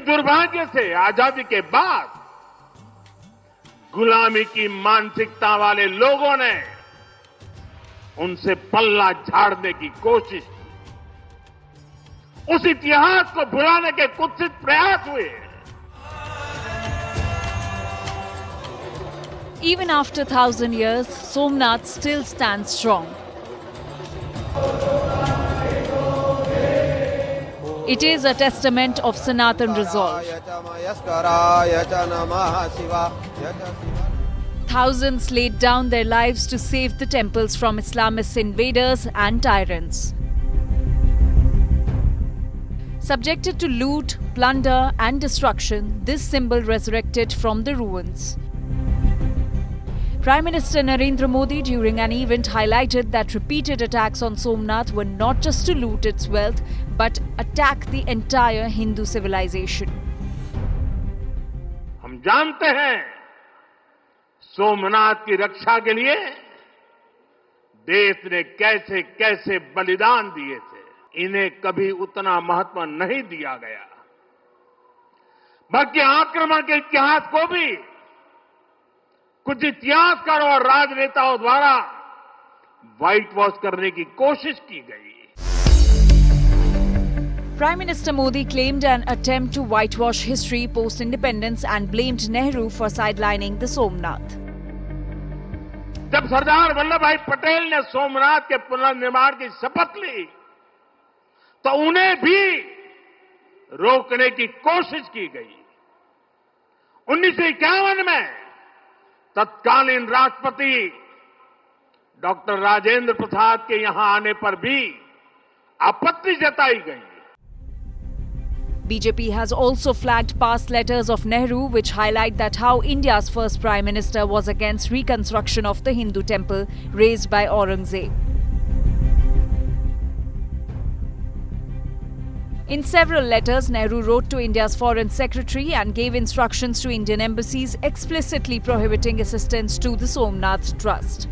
दुर्भाग्य से आजादी के बाद गुलामी की मानसिकता वाले लोगों ने उनसे पल्ला झाड़ने की कोशिश की। उस इतिहास को भुलाने के कुत्सित प्रयास हुए। Even after 1,000 years, Somnath still stands strong. It is a testament of Sanatan resolve. Thousands laid down their lives to save the temples from Islamist invaders and tyrants. Subjected to loot, plunder, and destruction, this symbol resurrected from the ruins. Prime Minister Narendra Modi during an event highlighted that repeated attacks on Somnath were not just to loot its wealth but attack the entire Hindu civilization. हम जानते हैं सोमनाथ की रक्षा के लिए देश ने कैसे कैसे बलिदान दिए थे। इन्हें कभी उतना महत्व नहीं दिया गया, बल्कि आक्रमण के इतिहास को भी कुछ इतिहासकारों और राजनेताओं द्वारा व्हाइट वॉश करने की कोशिश की गई। Prime Minister Modi claimed an attempt to whitewash history post-independence and blamed Nehru for sidelining the Somnath. जब सरदार वल्लभ भाई पटेल ने सोमनाथ के पुनर्निर्माण की शपथ ली तो उन्हें भी रोकने की कोशिश की गई। 1951 में तत्कालीन राष्ट्रपति डॉक्टर राजेंद्र प्रसाद के यहां आने पर भी आपत्ति जताई गई। BJP has also flagged past letters of Nehru which highlight that how India's first Prime Minister was against reconstruction of the Hindu temple raised by Aurangzeb. In several letters, Nehru wrote to India's Foreign Secretary and gave instructions to Indian embassies explicitly prohibiting assistance to the Somnath Trust.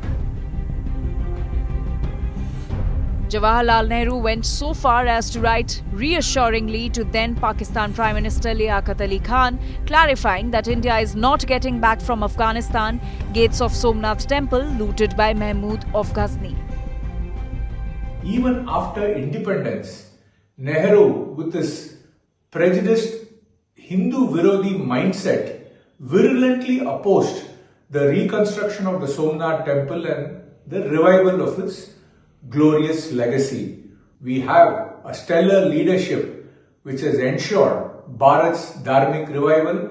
Jawaharlal Nehru went so far as to write reassuringly to then Pakistan Prime Minister Liaquat Ali Khan, clarifying that India is not getting back from Afghanistan gates of Somnath temple looted by Mahmud of Ghazni. Even after independence, Nehru, with his prejudiced Hindu Virodi mindset, virulently opposed the reconstruction of the Somnath temple and the revival of its glorious legacy. We have a stellar leadership which has ensured Bharat's dharmic revival.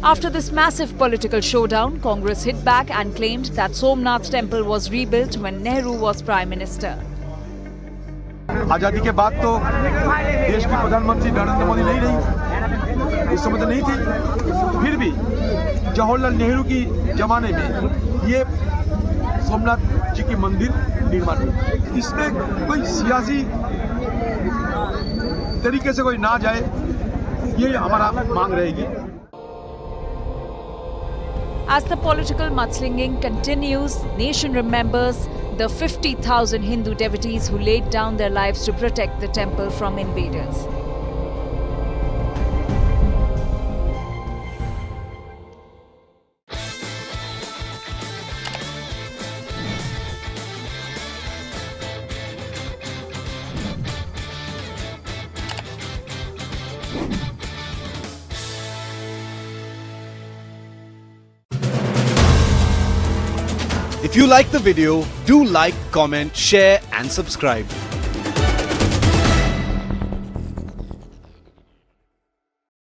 After this massive political showdown, Congress hit back and claimed that Somnath temple was rebuilt when Nehru was Prime Minister. आजादी के बाद तो देश की प्रधानमंत्री नरेंद्र मोदी नहीं रही, इस समय तो नहीं थी, फिर भी जवाहरलाल नेहरू की जमाने में ये सोमनाथ जी की मंदिर निर्माण हुई। इसमें कोई सियासी तरीके से कोई ना जाए, ये हमारा मांग रहेगी। As the political mudslinging continues, nation remembers the 50,000 Hindu devotees who laid down their lives to protect the temple from invaders. If you like the video, do like, comment, share and subscribe.